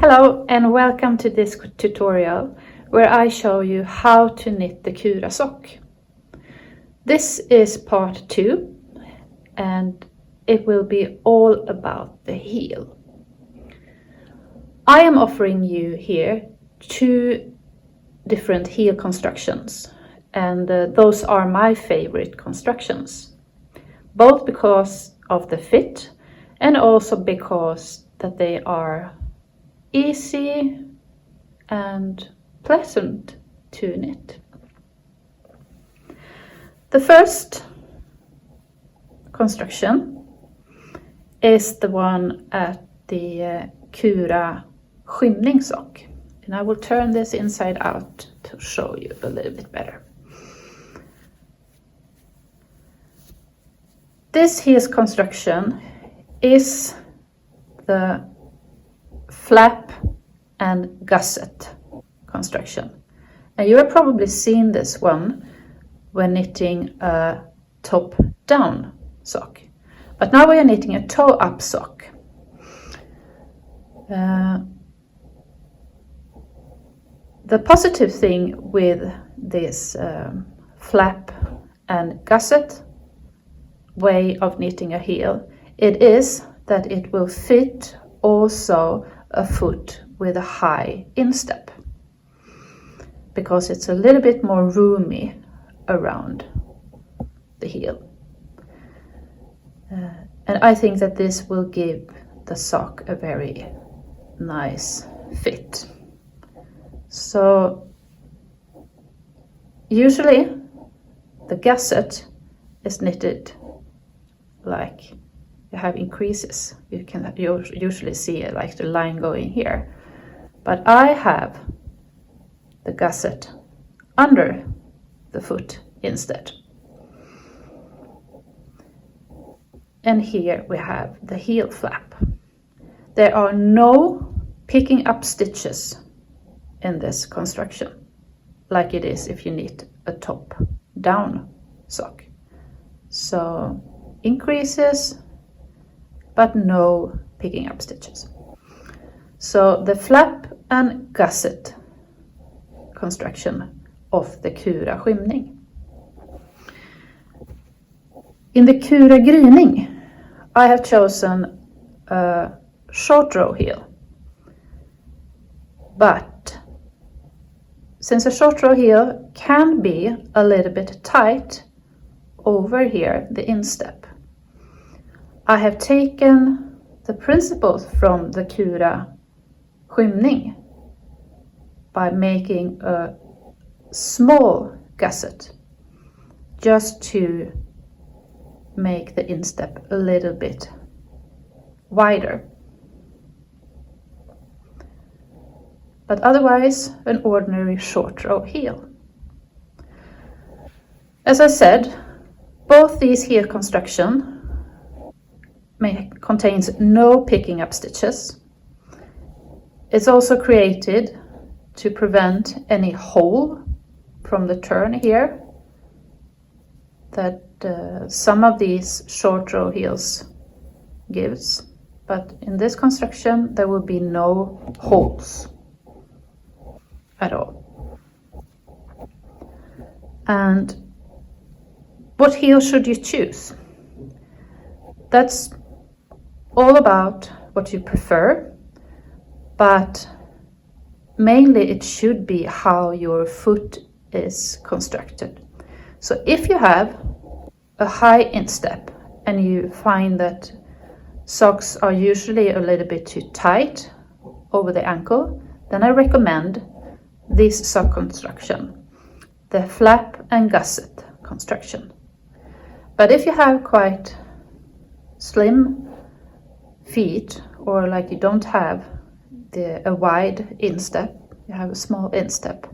Hello and welcome to this tutorial where I show you how to knit the Kura sock. This is part 2 and it will be all about the heel. I am offering you here 2 different heel constructions, and those are my favorite constructions, both because of the fit and also because that they are easy and pleasant to knit. The first construction is the one at the Kura skymning sock, and I will turn this inside out to show you a little bit better. This heel construction is the flap and gusset construction, and you have probably seen this one when knitting a top down sock, but now we are knitting a toe up sock. The positive thing with this flap and gusset way of knitting a heel, it is that it will fit also a foot with a high instep, because it's a little bit more roomy around the heel. And I think that this will give the sock a very nice fit. So usually the gusset is knitted like you have increases. You can usually see it like the line going here, but I have the gusset under the foot instead. And here we have the heel flap. There are no picking up stitches in this construction, like it is if you knit a top down sock. So increases, but no picking up stitches. So the flap and gusset construction of the Kura skymning. In the Kura gryning, I have chosen a short row heel, but since a short row heel can be a little bit tight over here, the instep, I have taken the principles from the Kura skymning by making a small gusset just to make the instep a little bit wider. But otherwise an ordinary short row heel. As I said, both these heel construction contains no picking up stitches. It's also created to prevent any hole from the turn here that some of these short row heels gives, but in this construction there will be no holes at all. And what heel should you choose? That's all about what you prefer, but mainly it should be how your foot is constructed. So if you have a high instep and you find that socks are usually a little bit too tight over the ankle, then I recommend this sock construction, the flap and gusset construction. But if you have quite slim feet, or like you don't have a wide instep, you have a small instep,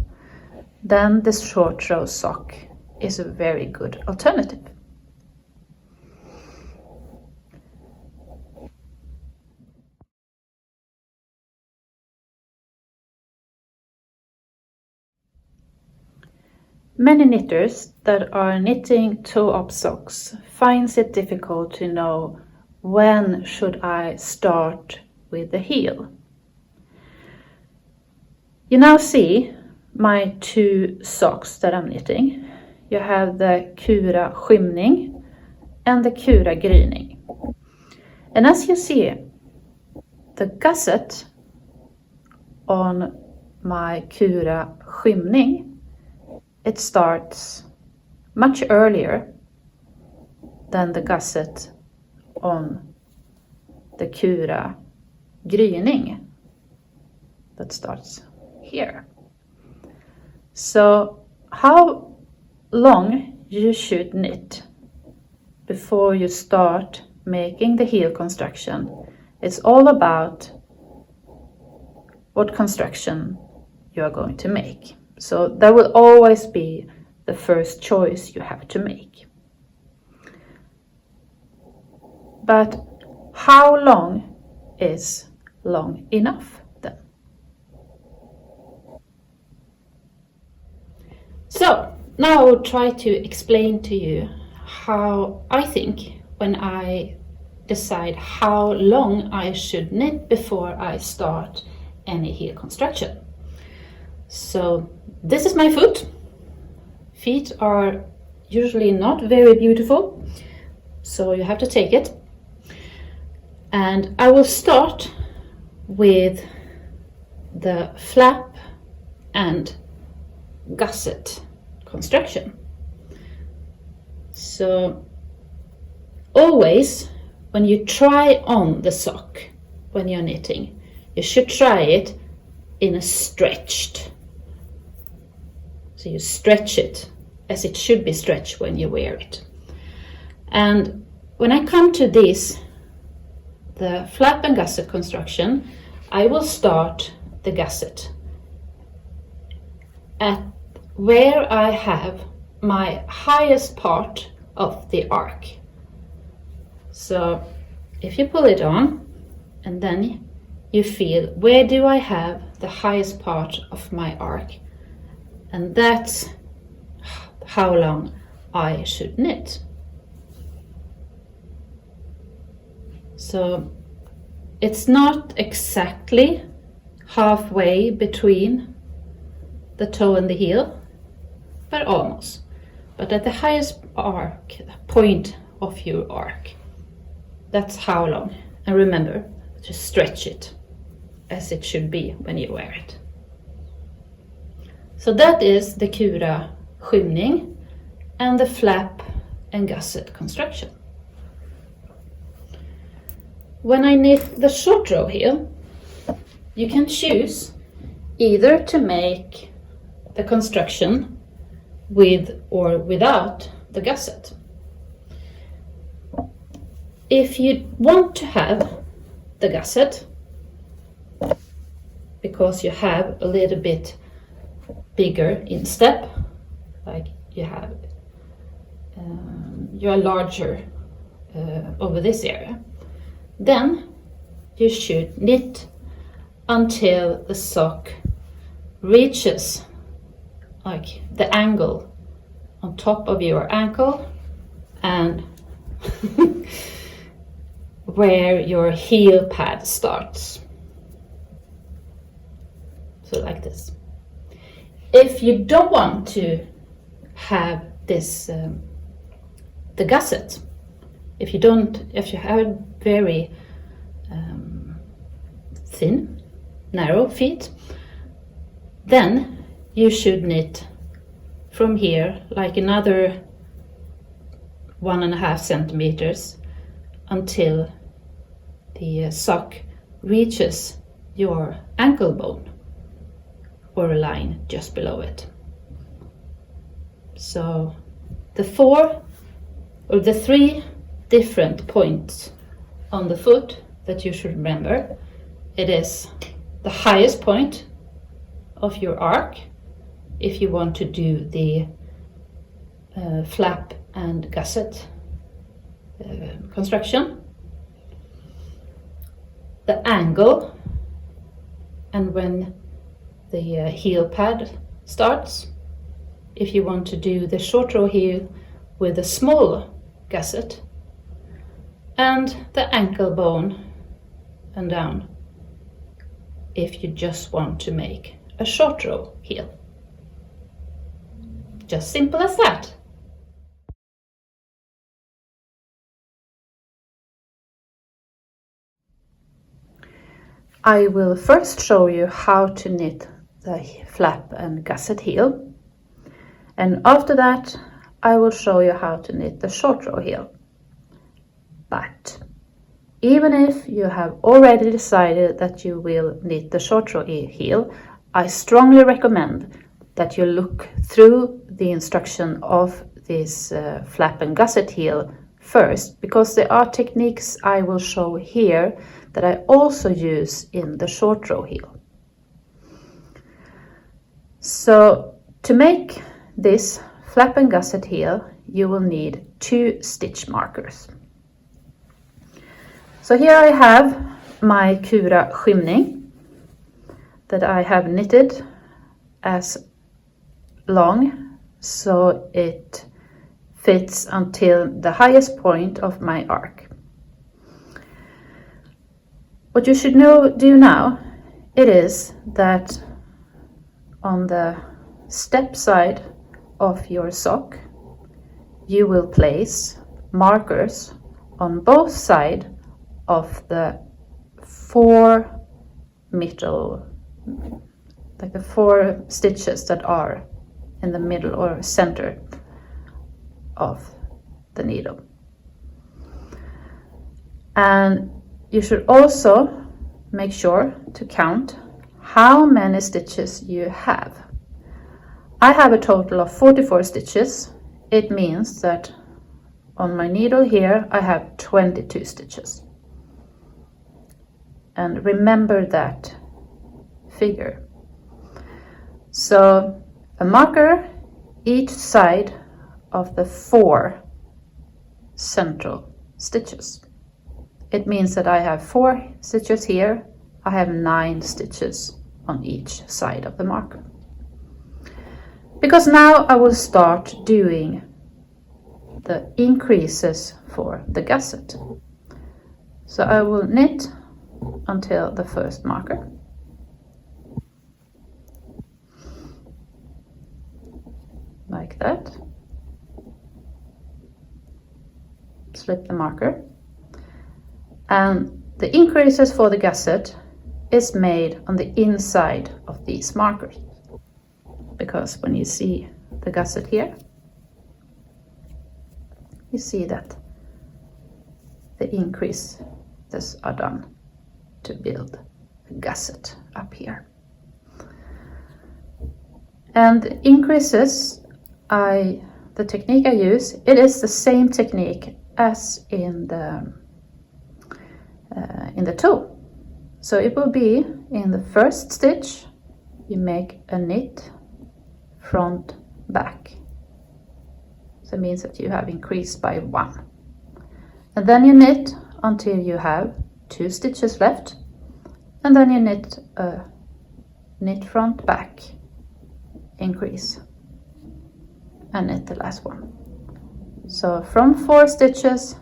then this short row sock is a very good alternative. Many knitters that are knitting toe-up socks finds it difficult to know when should I start with the heel. You now see my two socks that I'm knitting. You have the Kura skymning and the Kura gryning. And as you see, the gusset on my Kura skymning, it starts much earlier than the gusset on the Kura gryning that starts here. So how long you should knit before you start making the heel construction, it's all about what construction you are going to make. So that will always be the first choice you have to make. But how long is long enough then? So now I will try to explain to you how I think when I decide how long I should knit before I start any heel construction. So this is my foot. Feet are usually not very beautiful, so you have to take it. And I will start with the flap and gusset construction. So always when you try on the sock when you're knitting, you should try it in a stretched. So you stretch it as it should be stretched when you wear it. And when I come to this, the flap and gusset construction, I will start the gusset at where I have my highest part of the arc. So if you pull it on and then you feel, where do I have the highest part of my arc? And that's how long I should knit. So it's not exactly halfway between the toe and the heel, but almost. But at the highest arc, point of your arc, that's how long. And remember to stretch it as it should be when you wear it. So that is the Kura skymning and the flap and gusset construction. When I knit the short row heel, you can choose either to make the construction with or without the gusset. If you want to have the gusset, because you have a little bit bigger instep, like you have, you're larger over this area, then you should knit until the sock reaches like the angle on top of your ankle and where your heel pad starts. So like this. If you don't want to have this, the gusset, if you have very thin, narrow feet, then you should knit from here like another 1.5 centimeters until the sock reaches your ankle bone or a line just below it. So the 3 different points on the foot that you should remember, it is the highest point of your arc if you want to do the flap and gusset construction, the angle, and when the heel pad starts, if you want to do the short row heel with a small gusset, and the ankle bone and down if you just want to make a short row heel. Just simple as that. I will first show you how to knit the flap and gusset heel, and after that I will show you how to knit the short row heel. But even if you have already decided that you will knit the short row heel, I strongly recommend that you look through the instruction of this flap and gusset heel first, because there are techniques I will show here that I also use in the short row heel. So to make this flap and gusset heel, you will need 2 stitch markers. So here I have my Kura skymning that I have knitted as long so it fits until the highest point of my arc. What you should do now, it is that on the step side of your sock you will place markers on both sides of the 4 middle, like the 4 stitches that are in the middle or center of the needle. And you should also make sure to count how many stitches you have. I have a total of 44 stitches. It means that on my needle here I have 22 stitches. And remember that figure. So a marker each side of the 4 central stitches. It means that I have 4 stitches here, I have 9 stitches on each side of the marker. Because now I will start doing the increases for the gusset. So I will knit until the first marker. Like that. Slip the marker. And the increases for the gusset is made on the inside of these markers. Because when you see the gusset here, you see that the increases are done to build a gusset up here. And the increases, the technique I use, it is the same technique as in the toe. So it will be in the first stitch you make a knit front back. So it means that you have increased by 1. And then you knit until you have 2 stitches left, and then you knit a knit front back, increase, and knit the last one. So from 4 stitches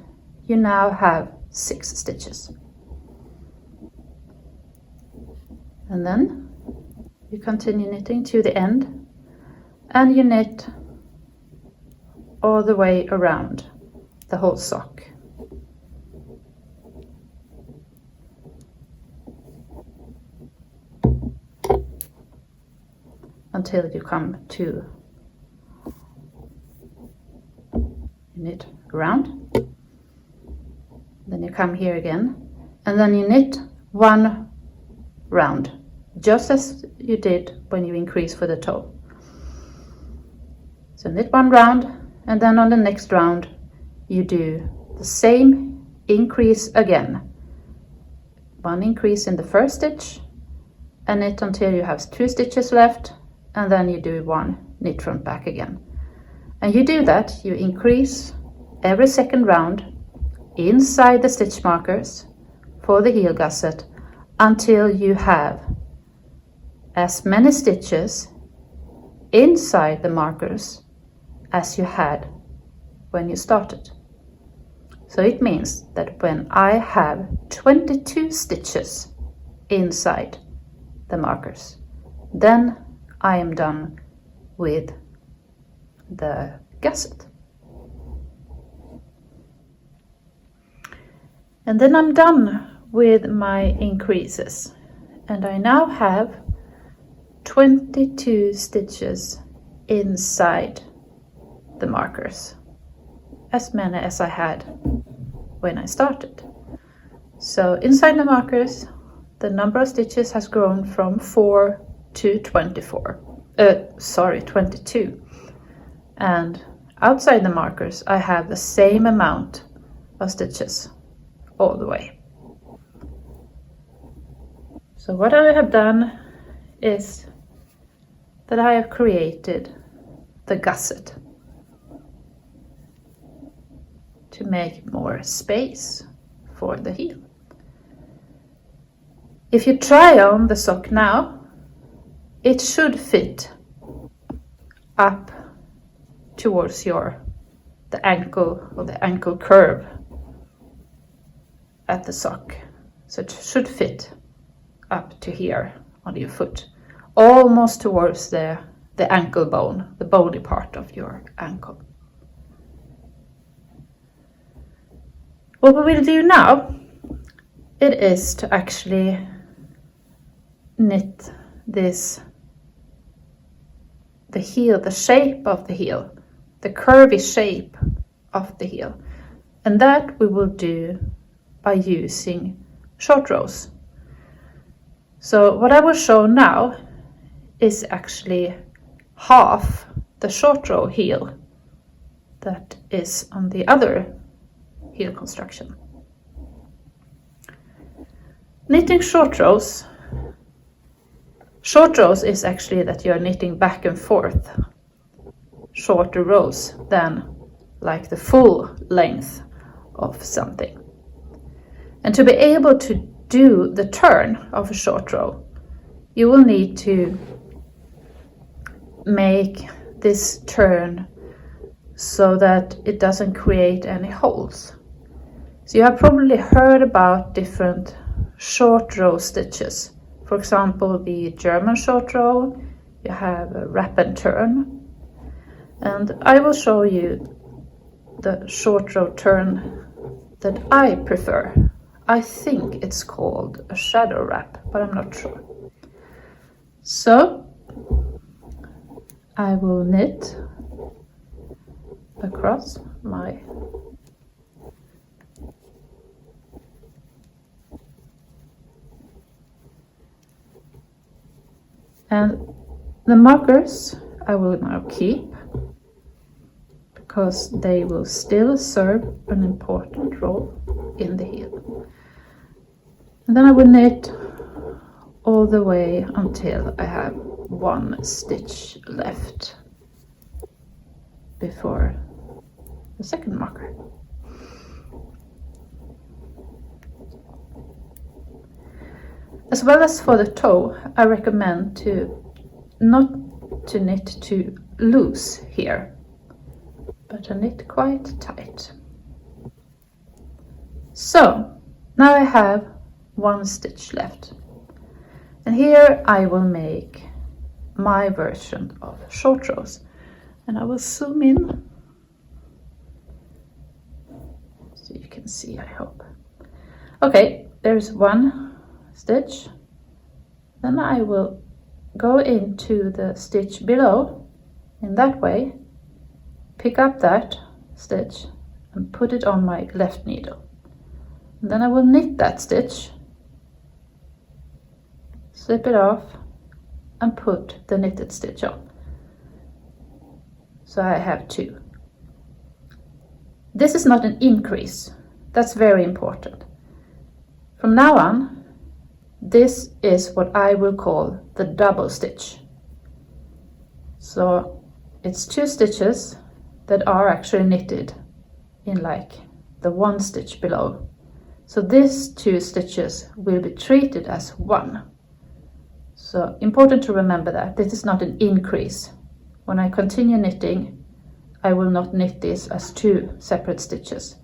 you now have 6 stitches. And then you continue knitting to the end, and you knit all the way around the whole sock. Until you come to knit around. Then you come here again, and then you knit 1 round, just as you did when you increase for the toe. So knit 1 round, and then on the next round you do the same increase again. 1 increase in the first stitch, and knit until you have 2 stitches left, and then you do 1 knit front back again. And you do that, you increase every second round inside the stitch markers for the heel gusset until you have as many stitches inside the markers as you had when you started. So it means that when I have 22 stitches inside the markers, then I am done with the gusset. And then I'm done with my increases, and I now have 22 stitches inside the markers, as many as I had when I started. So inside the markers, the number of stitches has grown from 4 to 22. And outside the markers, I have the same amount of stitches all the way. So what I have done is that I have created the gusset to make more space for the heel. If you try on the sock now, it should fit up towards the ankle or the ankle curve at the sock. So it should fit up to here on your foot, almost towards the ankle bone, the bony part of your ankle. What we will do now, it is to actually knit the heel, the shape of the heel, the curvy shape of the heel. And that we will do by using short rows. So what I will show now is actually half the short row heel that is on the other heel construction. Knitting short rows is actually that you're knitting back and forth shorter rows than like the full length of something. And to be able to do the turn of a short row, you will need to make this turn so that it doesn't create any holes. So you have probably heard about different short row stitches. For example, the German short row, you have a wrap and turn. And I will show you the short row turn that I prefer. I think it's called a shadow wrap, but I'm not sure. So I will knit across my and the markers I will now keep because they will still serve an important role in the heel. And then I will knit all the way until I have one stitch left before the second marker. As well as for the toe, I recommend not to knit too loose here, but to knit quite tight. So now I have one stitch left, and here I will make my version of short rows, and I will zoom in so you can see, I hope. Okay, there's one stitch. Then I will go into the stitch below in that way, pick up that stitch and put it on my left needle. And then I will knit that stitch, slip it off and put the knitted stitch on. So I have two. This is not an increase. That's very important. From now on, this is what I will call the double stitch. So it's two stitches that are actually knitted in like the one stitch below. So these two stitches will be treated as one. So important to remember that this is not an increase. When I continue knitting, I will not knit this as two separate stitches.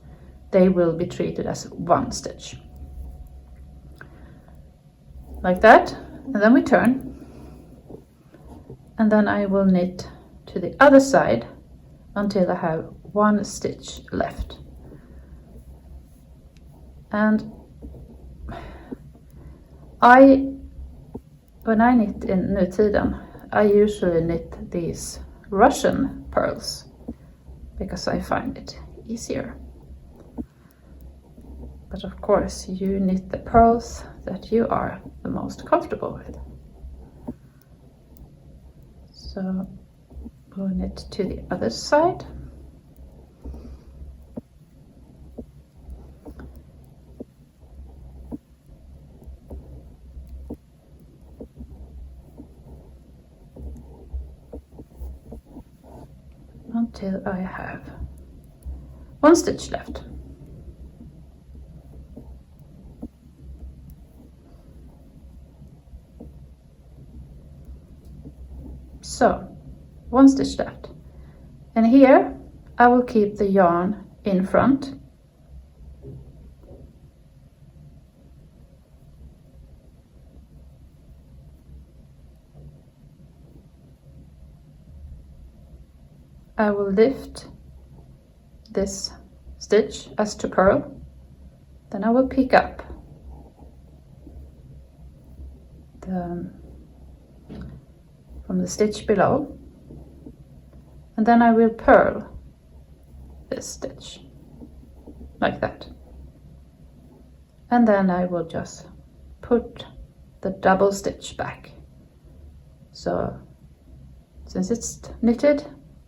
They will be treated as one stitch. Like that, and then we turn. and then I will knit to the other side until I have 1 stitch left. And when I knit in Nutiden, I usually knit these Russian pearls because I find it easier. But of course you knit the pearls that you are the most comfortable with. So we'll knit to the other side. Until I have 1 stitch left. So 1 stitch left, and here I will keep the yarn in front. I will lift this stitch as to purl, then I will pick up from the stitch below, and then I will purl this stitch like that, and then I will just put the double stitch back. So since it's knitted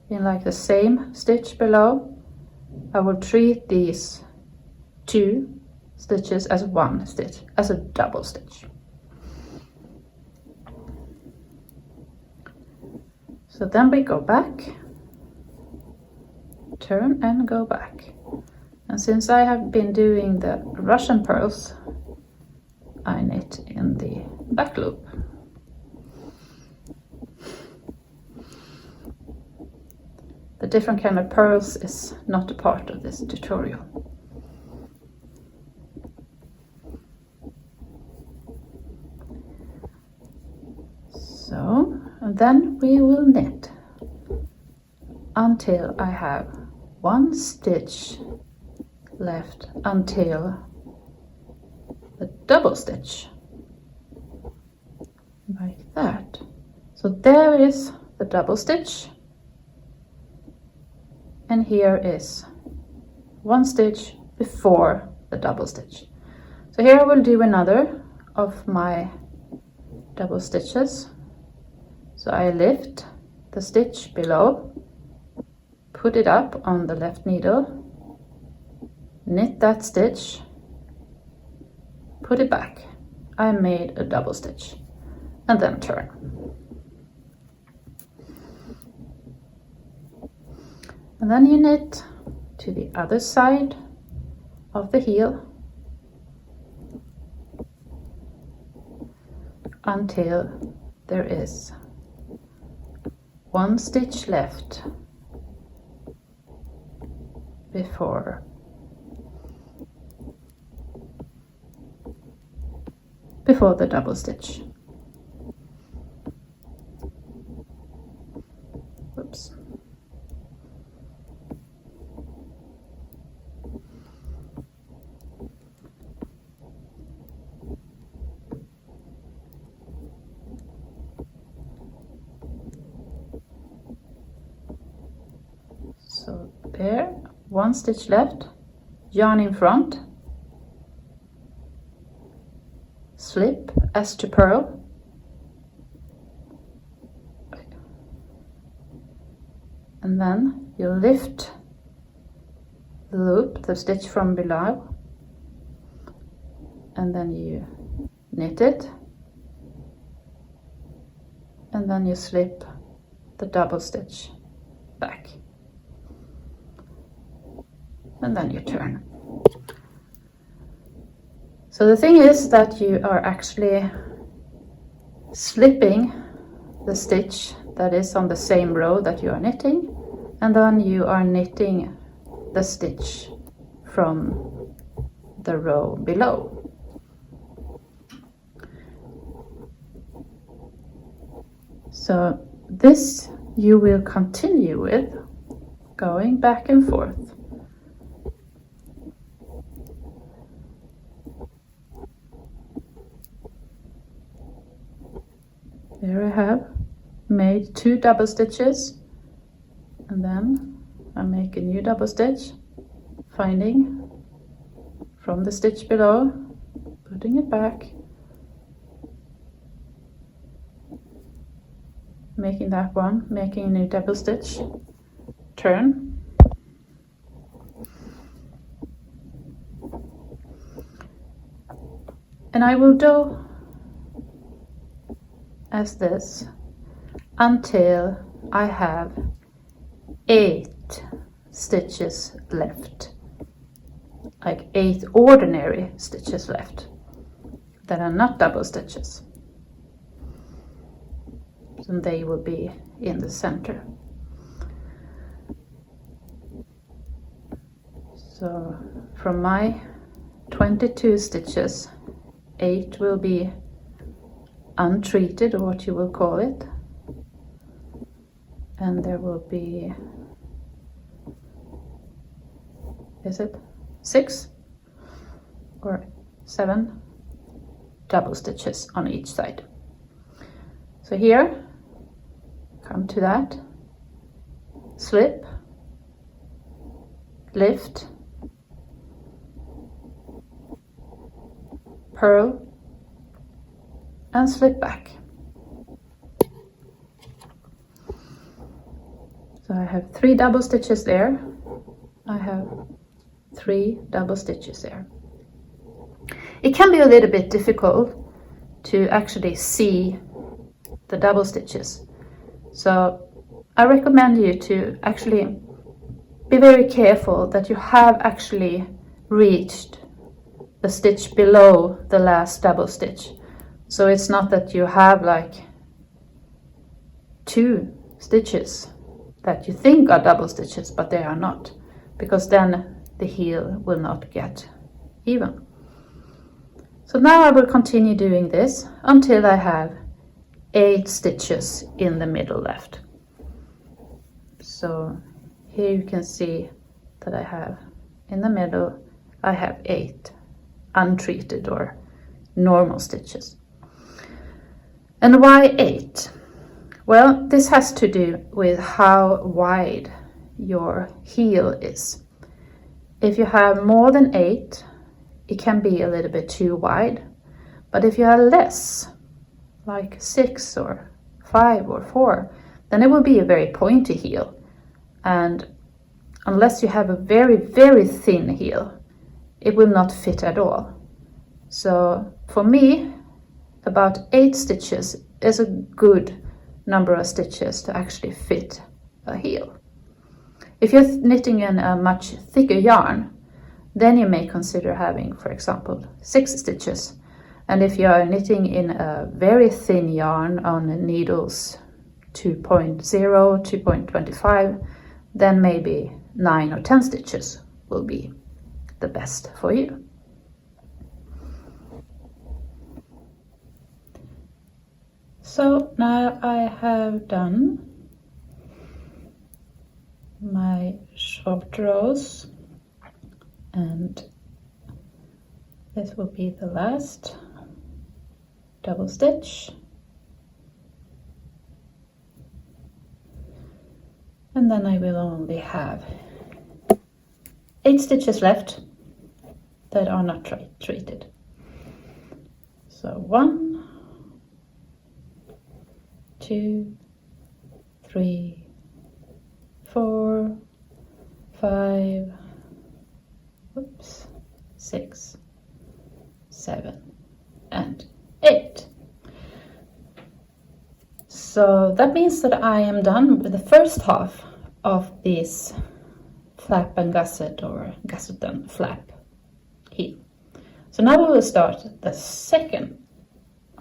in like the same stitch below, I will treat these 2 stitches as 1 stitch, as a double stitch. So then we go back, turn and go back. And since I have been doing the Russian pearls, I knit in the back loop. The different kind of pearls is not a part of this tutorial. So, and then we will knit until I have 1 stitch left until the double stitch, like that. So there is the double stitch, and here is 1 stitch before the double stitch. So here I will do another of my double stitches. So I lift the stitch below, put it up on the left needle, knit that stitch, put it back. I made a double stitch, and then turn. And then you knit to the other side of the heel until there is 1 stitch left before the double stitch. Oops. So there, 1 stitch left, yarn in front, slip as to purl, and then you lift the loop, the stitch from below, and then you knit it, and then you slip the double stitch back, and then you turn. So the thing is that you are actually slipping the stitch that is on the same row that you are knitting, and then you are knitting the stitch from the row below. So this you will continue with, going back and forth. There I have made 2 double stitches, and then I make a new double stitch, finding from the stitch below, putting it back, making that one, making a new double stitch, turn, and I will do as this until I have 8 stitches left, like 8 ordinary stitches left that are not double stitches, and they will be in the center. So from my 22 stitches, 8 will be untreated, or what you will call it, and there will be, is it 6 or 7 double stitches on each side. So here, come to that, slip, lift, purl, and slip back. So I have 3 double stitches there. I have 3 double stitches there. It can be a little bit difficult to actually see the double stitches. So I recommend you to actually be very careful that you have actually reached the stitch below the last double stitch. So it's not that you have like 2 stitches that you think are double stitches, but they are not, because then the heel will not get even. So now I will continue doing this until I have 8 stitches in the middle left. So here you can see that I have in the middle, I have 8 untreated or normal stitches. And why 8? Well, this has to do with how wide your heel is. If you have more than 8, it can be a little bit too wide. But if you have less, like 6 or 5 or 4, then it will be a very pointy heel. And unless you have a very, very thin heel, it will not fit at all. So for me, about 8 stitches is a good number of stitches to actually fit a heel. If you're knitting in a much thicker yarn, then you may consider having, for example, 6 stitches. And if you are knitting in a very thin yarn on needles 2.0, 2.25, then maybe 9 or 10 stitches will be the best for you. So now I have done my short rows, and this will be the last double stitch, and then I will only have 8 stitches left that are not treated. So 1, 2, 3, 4, 5, 6, 7, and 8. So that means that I am done with the first half of this flap and gusset, or gusset and flap heel. So now we will start the second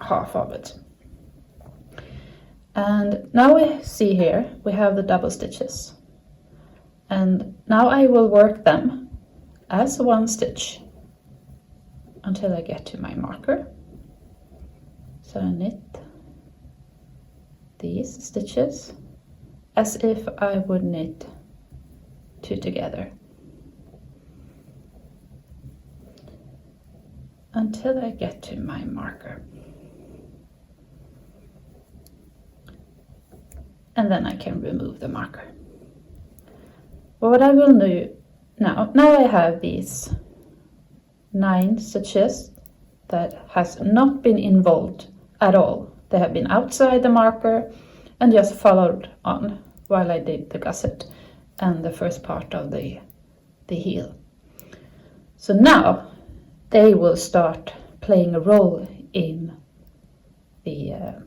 half of it. And now we see here we have the double stitches, and now I will work them as 1 stitch until I get to my marker. So I knit these stitches as if I would knit 2 together until I get to my marker. And then I can remove the marker. What I will do now I have these 9 stitches that has not been involved at all. They have been outside the marker and just followed on while I did the gusset and the first part of the heel. So now they will start playing a role in the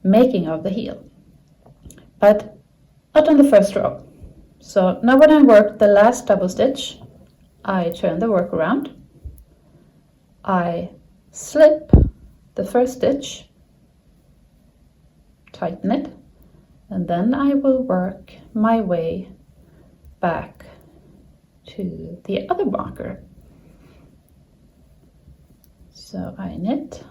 making of the heel, but not on the first row. So now when I work the last double stitch, I turn the work around, I slip the first stitch, tighten it, and then I will work my way back to the other marker. So I knit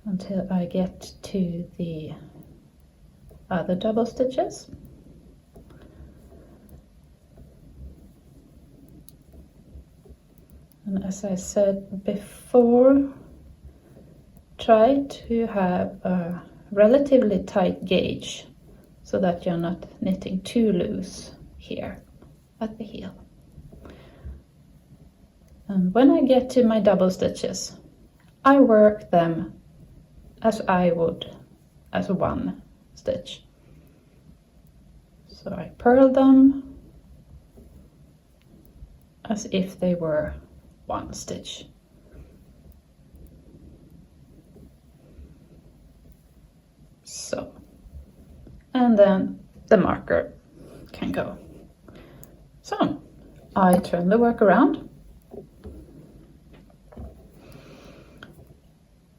until I get to the other double stitches. And as I said before, try to have a relatively tight gauge so that you're not knitting too loose here at the heel. And when I get to my double stitches, I work them as I would as one stitch. So I purl them as if they were one stitch. So, and then the marker can go. So I turn the work around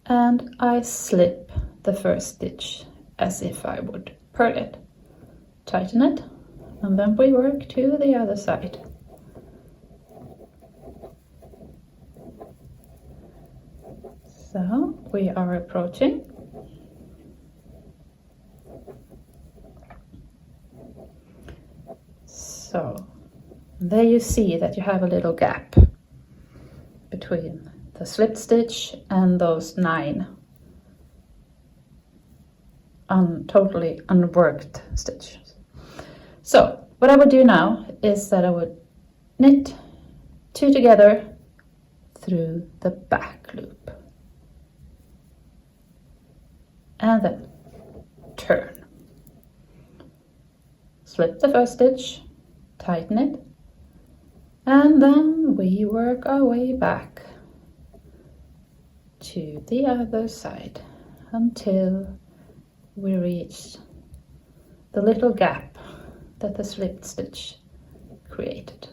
and I slip the first stitch as if I would purl it, tighten it, and then we work to the other side. So we are approaching. So there you see that you have a little gap between the slipped stitch and those 9 totally unworked stitches. So what I would do now is that I would knit 2 together through the back loop and then turn, slip the first stitch, tighten it, and then we work our way back to the other side until we reach the little gap that the slipped stitch created.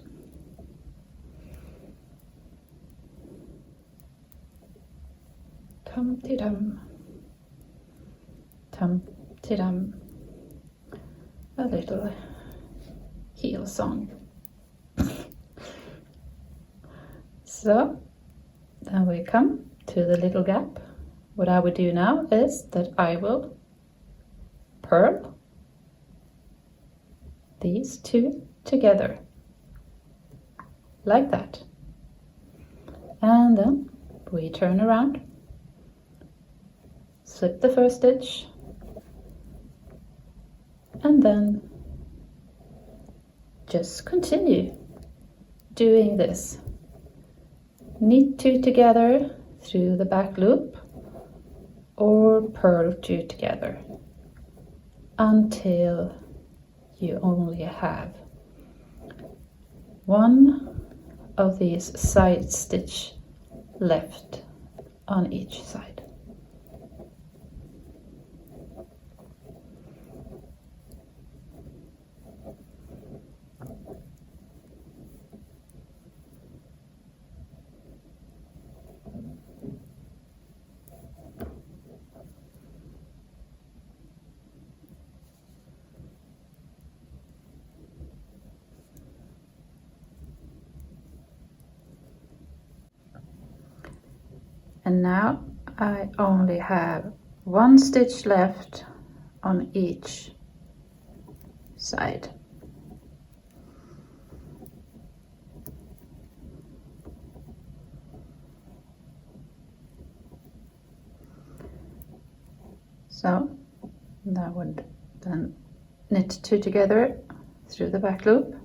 Tum-ti-dum, tum-ti-dum, a little heel song. So then we come to the little gap. What I would do now is that I will purl these 2 together like that, and then we turn around, slip the first stitch, and then just continue doing this. Knit 2 together through the back loop or purl 2 together until you only have one of these side stitch left on each side. And now I only have one stitch left on each side. So I would then knit 2 together through the back loop,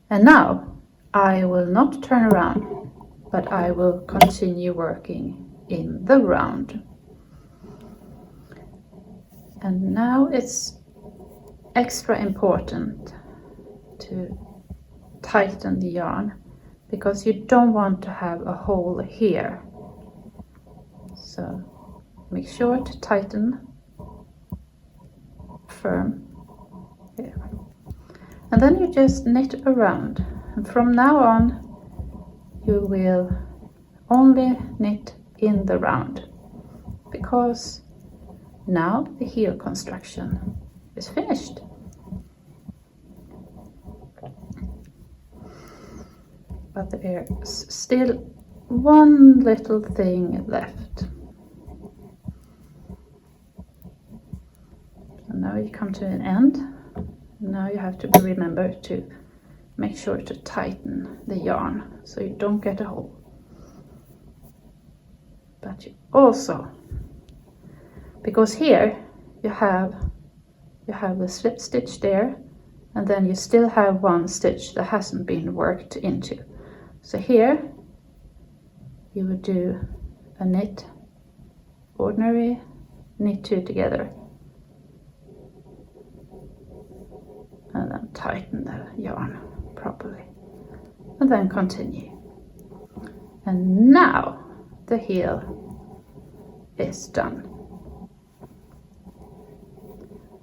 and now I will not turn around, but I will continue working in the round. And now it's extra important to tighten the yarn, because you don't want to have a hole here. So make sure to tighten firm here. And then you just knit around. And from now on, you will only knit in the round, because now the heel construction is finished. But there is still one little thing left. So now you come to an end. Now you have to remember to make sure to tighten the yarn so you don't get a hole. But you also, because here you have the slip stitch there, and then you still have one stitch that hasn't been worked into. So here you would do a knit, ordinary, knit 2 together, and then tighten the yarn properly, and then continue. And now the heel is done.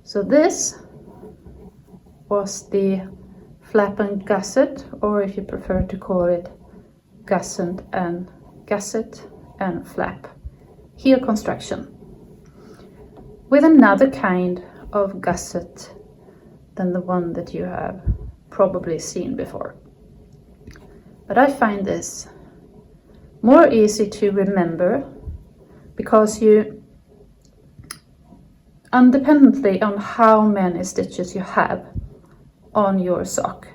So this was the flap and gusset, or if you prefer to call it gusset and flap heel construction, with another kind of gusset than the one that you have probably seen before. But I find this more easy to remember, because you, independently on how many stitches you have on your sock,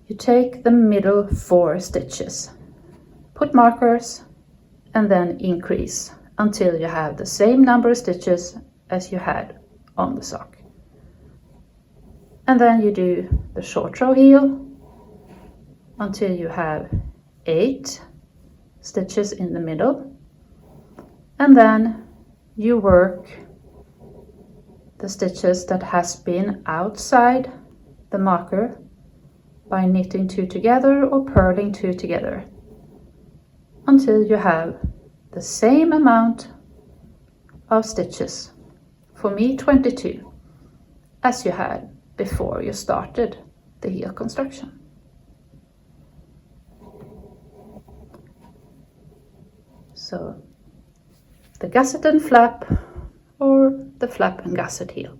you take the middle 4 stitches, put markers, and then increase until you have the same number of stitches as you had on the sock. And then you do the short row heel until you have 8 stitches in the middle, and then you work the stitches that has been outside the marker by knitting 2 together or purling 2 together until you have the same amount of stitches, for me 22, as you had before you started the heel construction. So the gusset and flap, or the flap and gusset heel.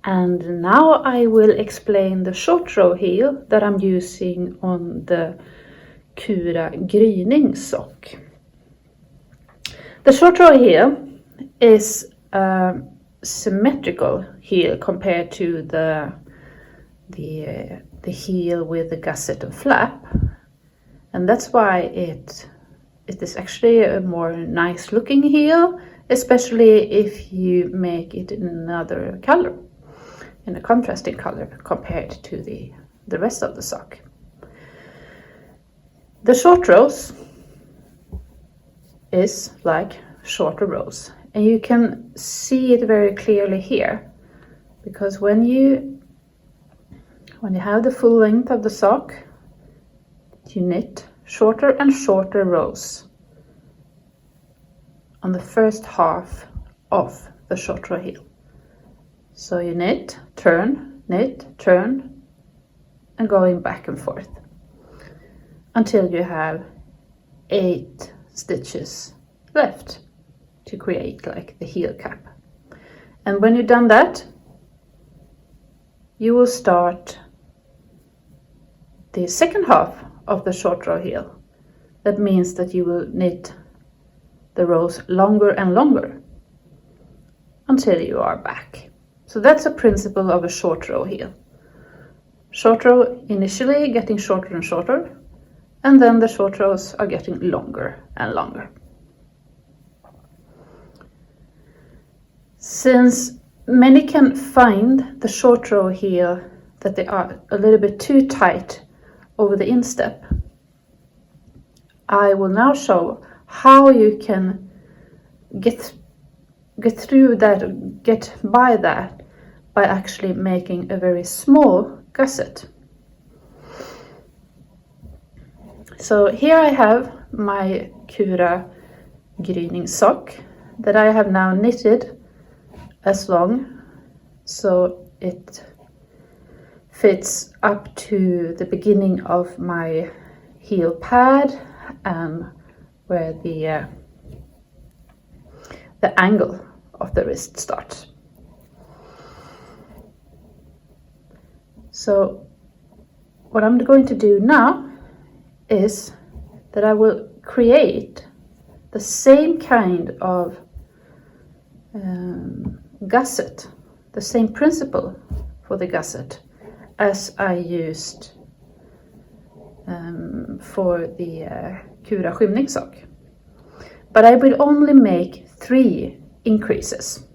And now I will explain the short row heel that I'm using on the Kura gryning sock. The short row heel is a symmetrical heel compared to the heel with the gusset and flap, and that's why it is actually a more nice looking heel, especially if you make it in another color, in a contrasting color compared to the rest of the sock. The short rows is like shorter rows, and you can see it very clearly here, because when you have the full length of the sock, you knit shorter and shorter rows on the first half of the short row heel. So you knit, turn, and going back and forth until you have 8 stitches left to create like the heel cap. And when you've done that, you will start the second half of the short row heel. That means that you will knit the rows longer and longer until you are back. So that's a principle of a short row heel. Short row initially getting shorter and shorter, and then the short rows are getting longer and longer. Since many can find the short row heel that they are a little bit too tight over the instep, I will now show how you can get through that, get by that, by actually making a very small gusset. So here I have my Kura gryning sock that I have now knitted as long so it fits up to the beginning of my heel pad and where the angle of the wrist starts. So what I'm going to do now is that I will create the same kind of gusset, the same principle for the gusset as I used for the Kura skymning sock. But I will only make 3 increases.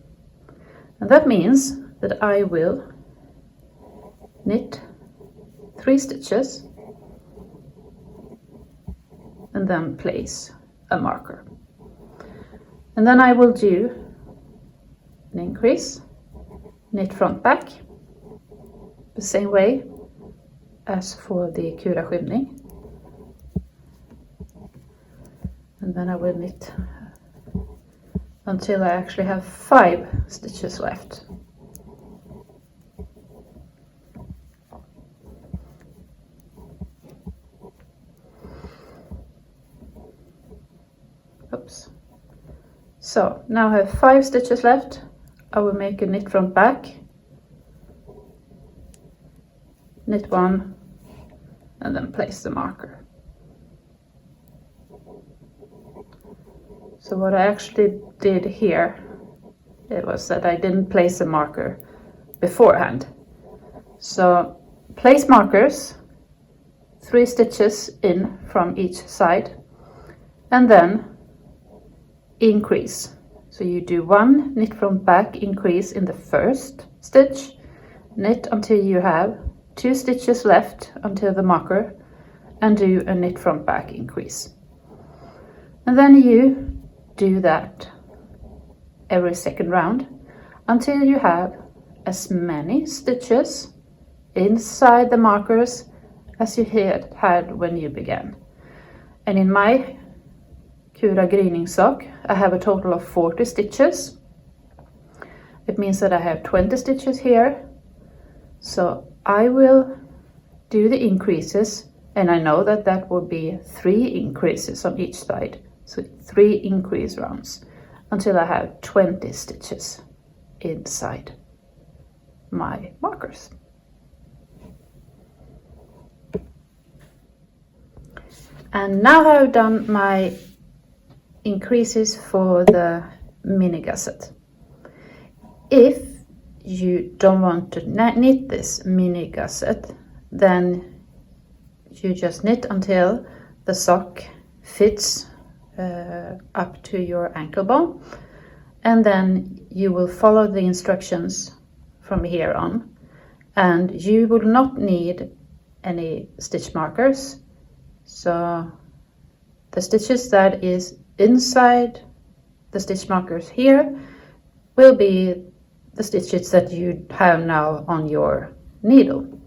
And that means that I will knit 3 stitches and then place a marker. And then I will do an increase, knit front back, the same way as for the Kura skymning. And then I will knit until I actually have 5 stitches left. Oops. So now I have 5 stitches left. I will make a knit front back, knit 1, and then place the marker. So what I actually did here, it was that I didn't place a marker beforehand. So place markers, 3 stitches in from each side, and then increase. So you do 1 knit front back increase in the first stitch, knit until you have 2 stitches left until the marker, and do a knit front back increase. And then you do that every second round until you have as many stitches inside the markers as you had when you began. And in my Kura gryning sock I have a total of 40 stitches. It means that I have 20 stitches here. So I will do the increases, and I know that that will be 3 increases on each side. So 3 increase rounds until I have 20 stitches inside my markers. And now I've done my increases for the mini gusset. If you don't want to knit this mini gusset, then you just knit until the sock fits up to your ankle bone, and then you will follow the instructions from here on, and you will not need any stitch markers. So the stitches that is inside the stitch markers here will be the stitches that you have now on your needle.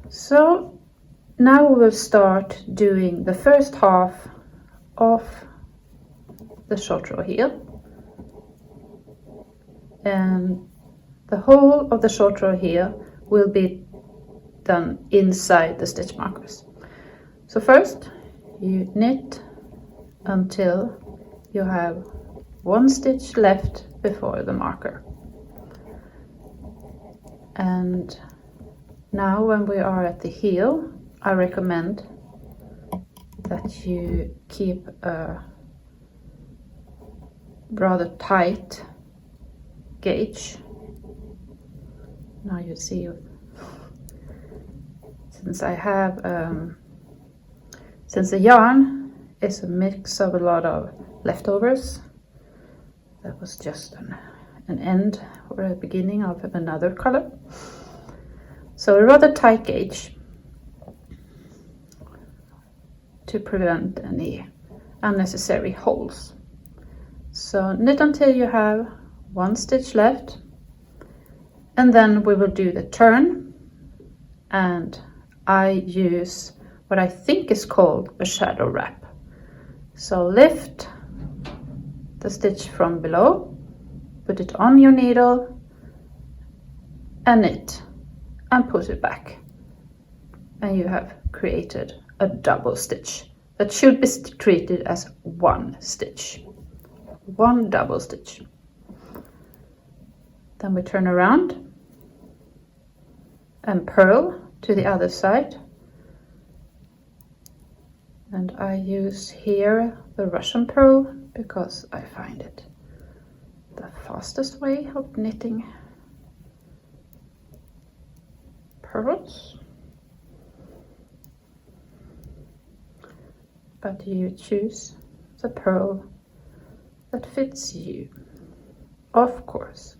So now we will start doing the first half of the short row heel, and the whole of the short row heel will be done inside the stitch markers. So first you knit until you have 1 stitch left before the marker, And now when we are at the heel, I recommend that you keep a rather tight gauge. Now you see, since I have since the yarn is a mix of a lot of leftovers, that was just an end or a beginning of another color. So a rather tight gauge to prevent any unnecessary holes. So knit until you have 1 stitch left, and then we will do the turn, and I use what I think is called a shadow wrap. So lift the stitch from below, put it on your needle and knit and put it back, and you have created a double stitch that should be treated as 1 stitch, 1 double stitch. Then we turn around and purl to the other side, and I use here the Russian purl because I find it the fastest way of knitting pearls. But you choose the pearl that fits you, of course.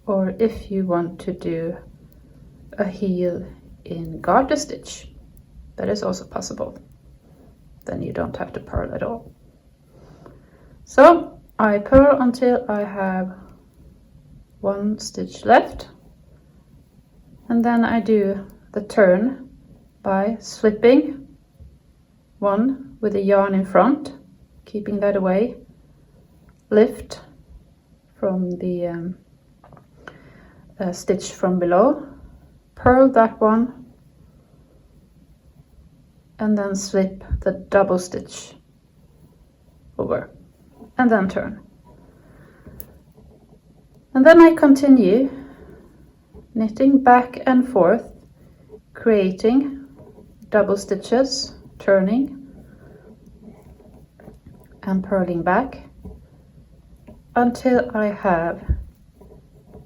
Or if you want to do a heel in garter stitch, that is also possible. Then you don't have to purl at all. So I purl until I have 1 stitch left, and then I do the turn by slipping 1 with the yarn in front, keeping that away, lift from the stitch from below, purl that one, and then slip the double stitch over, and then turn. And then I continue knitting back and forth, creating double stitches, turning and purling back until I have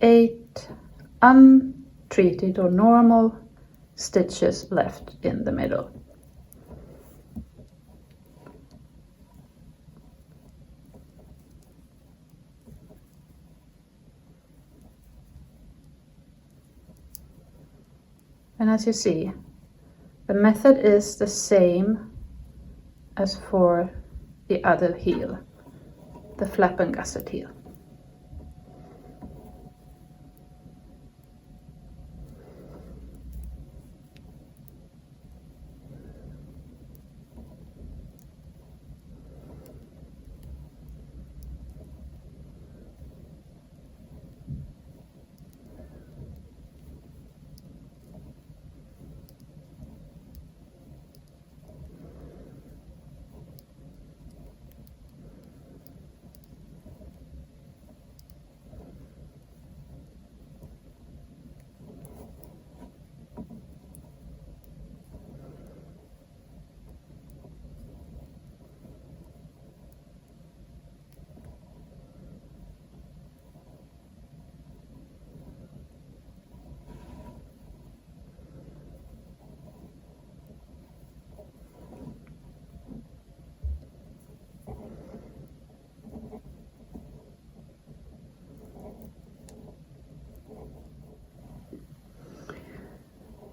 8 untreated or normal stitches left in the middle. And as you see, the method is the same as for the other heel, the flap and gusset heel.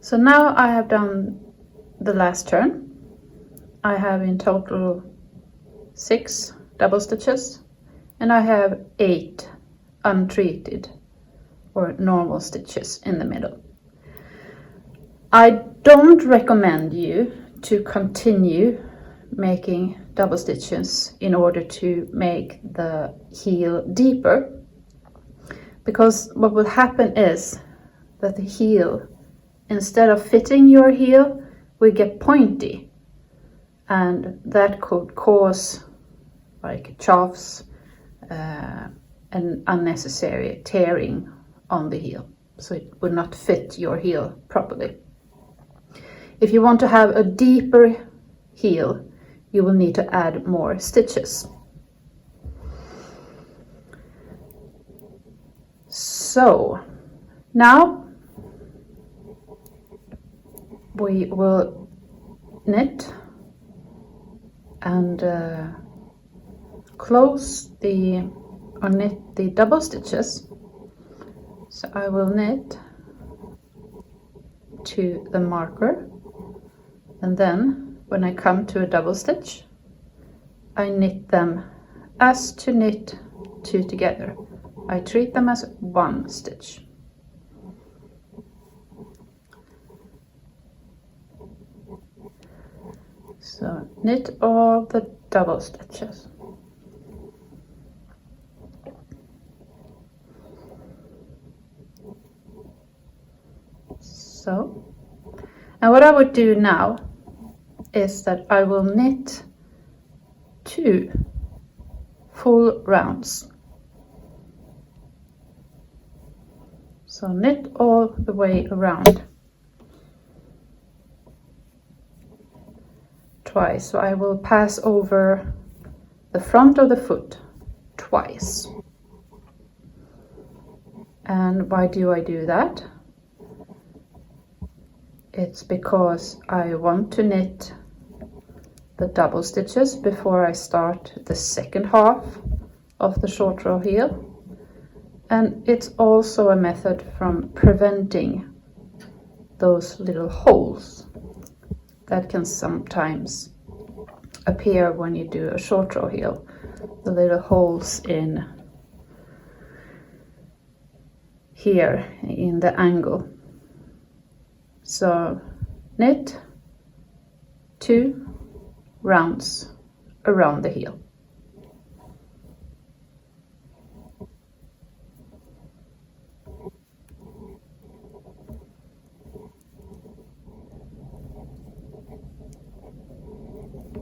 So now I have done the last turn. I have in total 6 double stitches, and I have 8 untreated or normal stitches in the middle. I don't recommend you to continue making double stitches in order to make the heel deeper, because what will happen is that the heel, instead of fitting your heel, will get pointy, and that could cause like chafes an unnecessary tearing on the heel, so it would not fit your heel properly. If you want to have a deeper heel, you will need to add more stitches. So now we will knit and knit the double stitches. So I will knit to the marker, and then when I come to a double stitch, I knit them as to knit two together. I treat them as one stitch. So knit all the double stitches. So, and what I would do now is that I will knit 2 full rounds. So knit all the way around twice. So I will pass over the front of the foot twice. And why do I do that? It's because I want to knit the double stitches before I start the second half of the short row heel. And it's also a method from preventing those little holes that can sometimes appear when you do a short row heel. The little holes in here in the angle. So knit 2 rounds around the heel.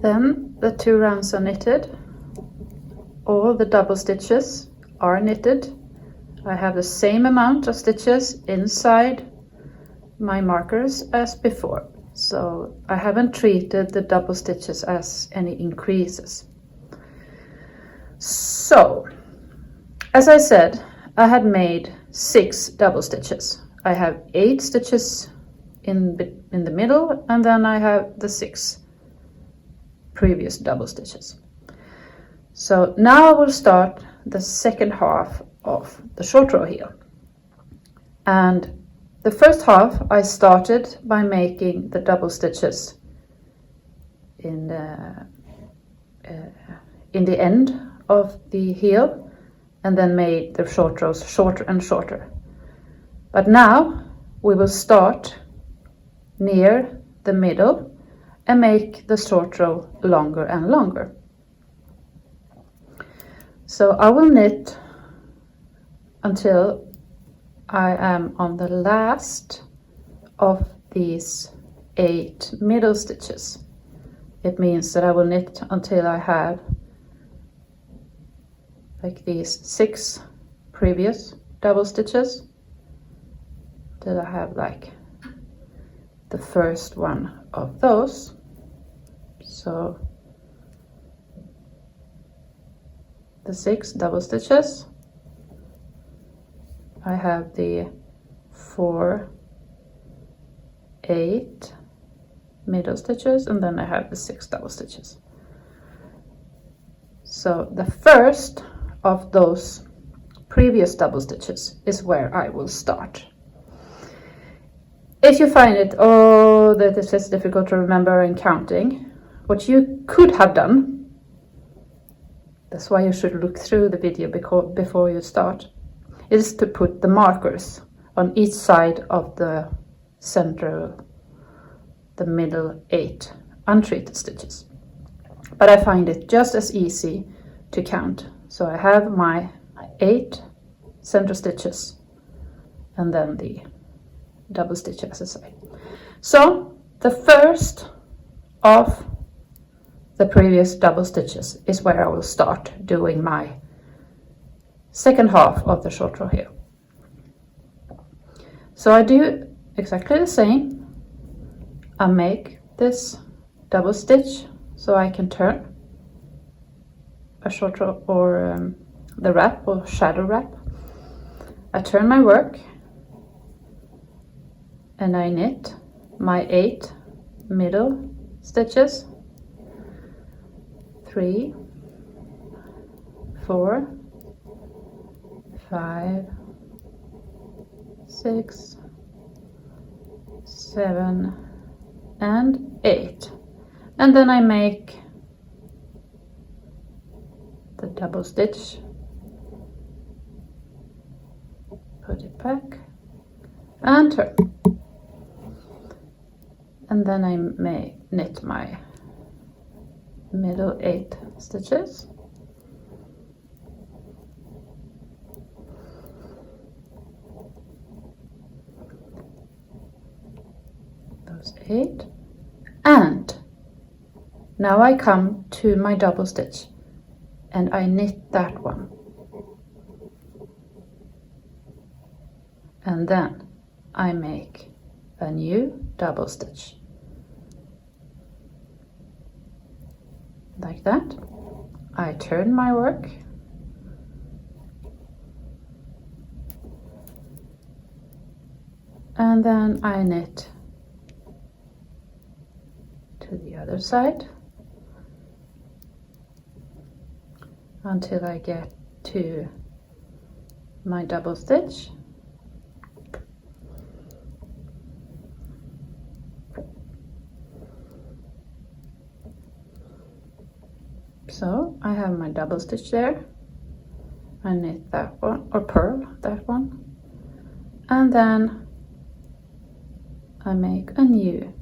Then the 2 rounds are knitted. All the double stitches are knitted. I have the same amount of stitches inside my markers as before. So I haven't treated the double stitches as any increases. So, as I said, I had made 6 double stitches. I have 8 stitches in the middle, and then I have the 6 previous double stitches. So now I will start the second half of the short row heel. And the first half I started by making the double stitches in the end of the heel, and then made the short rows shorter and shorter. But now we will start near the middle and make the short row longer and longer. So I will knit until I am on the last of these 8 middle stitches. It means that I will knit until I have like these 6 previous double stitches, till I have like the first one of those. So the 6 double stitches, I have the 4, 8 middle stitches, and then I have the 6 double stitches. So the first of those previous double stitches is where I will start. If you find it, that this is difficult to remember and counting, what you could have done, that's why you should look through the video before you start, is to put the markers on each side of the center, the middle 8 untreated stitches. But I find it just as easy to count. So I have my 8 center stitches and then the double stitch as a side. So the first of the previous double stitches is where I will start doing my second half of the short row here. So I do exactly the same. I make this double stitch so I can turn a short row or the wrap or shadow wrap. I turn my work and I knit my 8 middle stitches, 3, 4, 5, 6, 7 and 8, and then I make the double stitch, put it back and turn, and then I knit my middle 8 stitches, those 8, and now I come to my double stitch and I knit that one, and then I make a new double stitch like that. I turn my work and then I knit to the other side until I get to my double stitch, so I have my double stitch there. I knit that one or purl that one, and then I make a new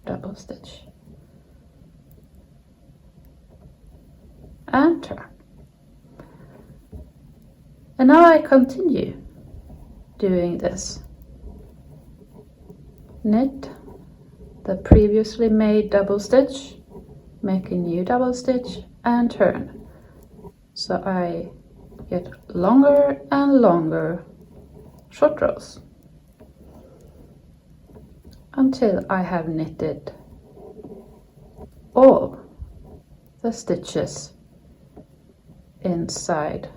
double stitch and turn. And now I continue doing this. Knit the previously made double stitch, make a new double stitch and turn. So I get longer and longer short rows until I have knitted all the stitches inside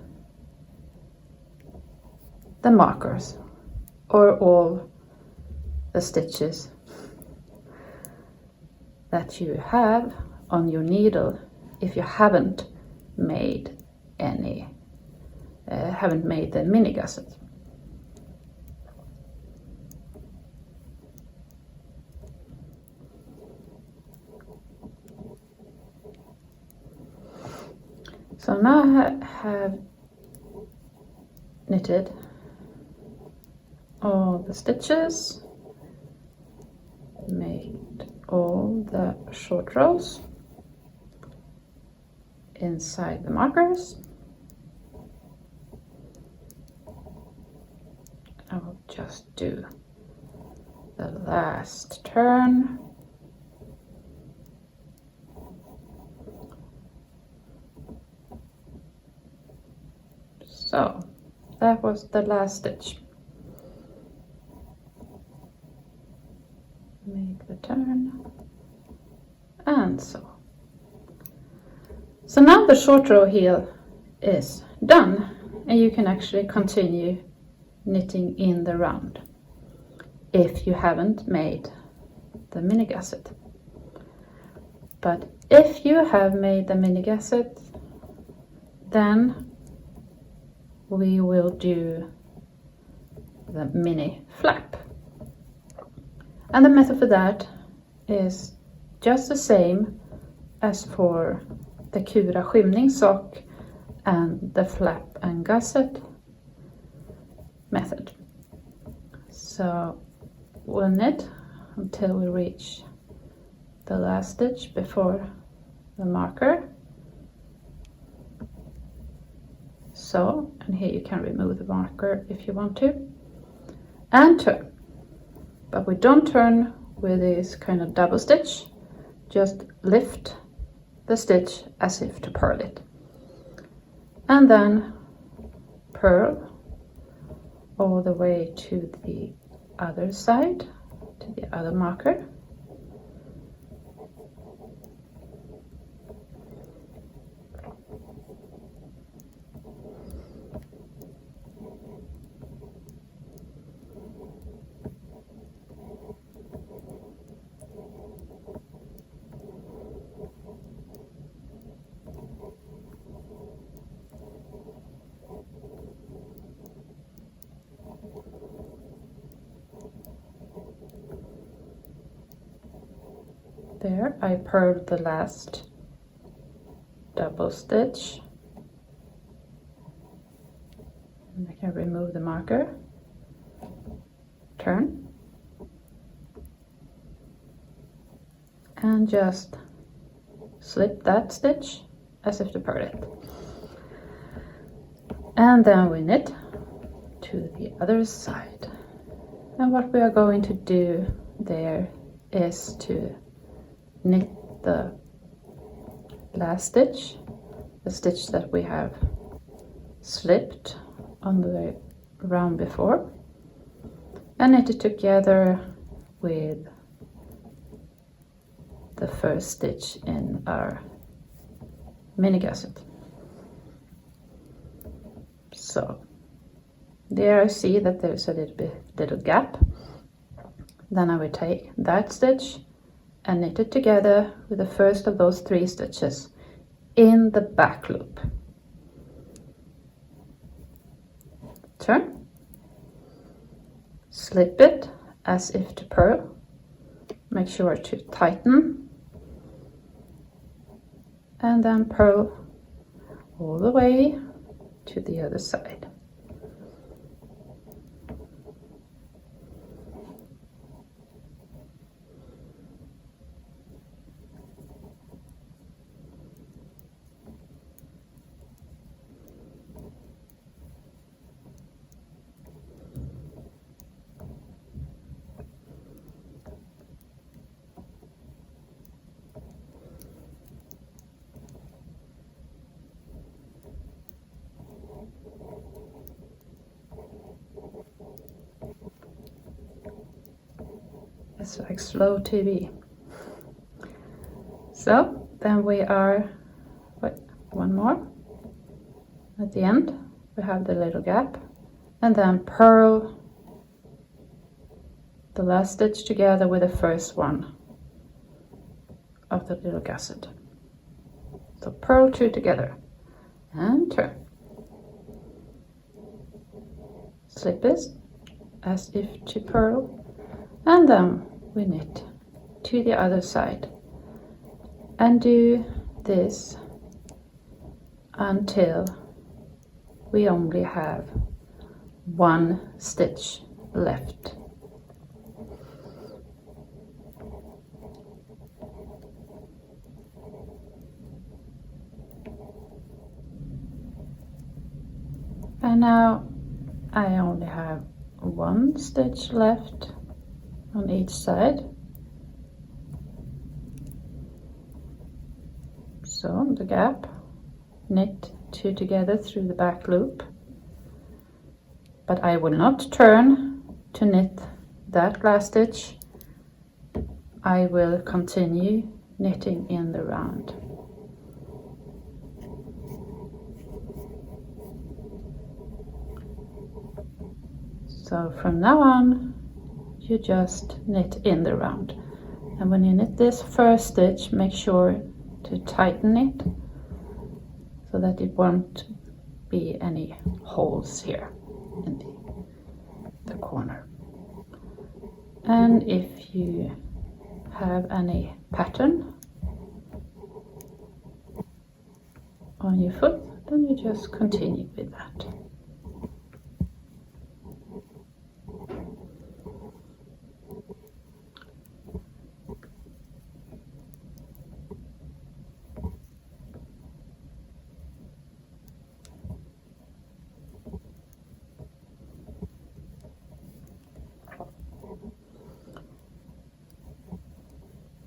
the markers, or all the stitches that you have on your needle if you haven't made any, haven't made the mini gusset. So now I have knitted all the stitches, made all the short rows inside the markers. I'll just do the last turn. So that was the last stitch. Make the turn, and so now the short row here is done, and you can actually continue knitting in the round if you haven't made the mini gusset. But if you have made the mini gusset, then we will do the mini flap. And the method for that is just the same as for the Kura skymningssock and the flap and gusset method. So we'll knit until we reach the last stitch before the marker. So, and here you can remove the marker if you want to, and turn. But we don't turn with this kind of double stitch, just lift the stitch as if to purl it. and then purl all the way to the other side, to the other marker. There, I purled the last double stitch, and I can remove the marker, turn, and just slip that stitch as if to purl it. And then we knit to the other side. And what we are going to do there is to knit the last stitch, the stitch that we have slipped on the round before, and knit it together with the first stitch in our mini gusset. So there I see that there's a little gap. Then I will take that stitch and knit it together with the first of those 3 stitches in the back loop. Turn, slip it as if to purl, make sure to tighten, and then purl all the way to the other side. It's like slow TV. So then we are, one more. At the end we have the little gap, and then purl the last stitch together with the first one of the little gusset. So purl 2 together and turn. Slip it as if to purl, and then we knit to the other side and do this until we only have 1 stitch left. And now I only have 1 stitch left on each side. So the gap, knit 2 together through the back loop, but I will not turn to knit that last stitch. I will continue knitting in the round. So from now on you just knit in the round, and when you knit this first stitch, make sure to tighten it so that it won't be any holes here in the corner. And if you have any pattern on your foot, then you just continue with that.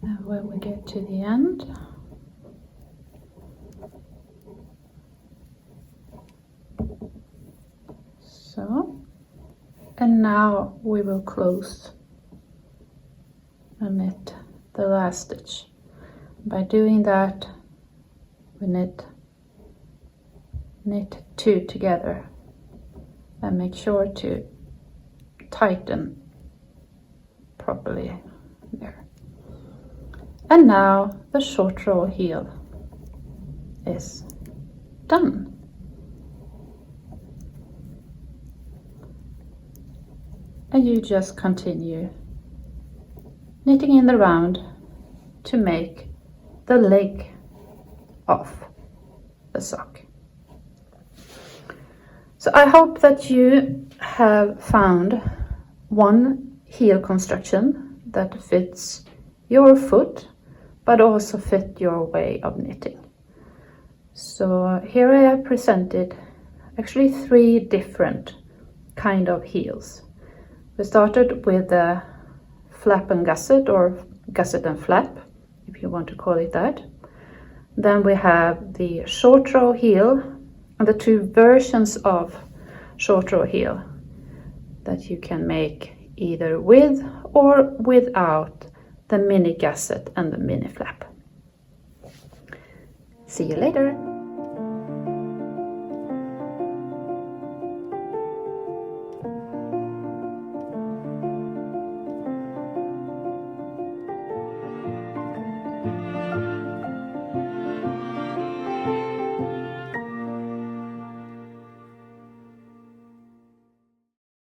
And when we get to the end, And now we will close and knit the last stitch. By doing that, we knit 2 together and make sure to tighten properly there. And now the short row heel is done. And you just continue knitting in the round to make the leg of the sock. So I hope that you have found one heel construction that fits your foot but also fit your way of knitting. So here I have presented actually 3 different kind of heels. We started with the flap and gusset, or gusset and flap, if you want to call it that. Then we have the short row heel and the 2 versions of short row heel that you can make either with or without the mini gusset and the mini flap. See you later!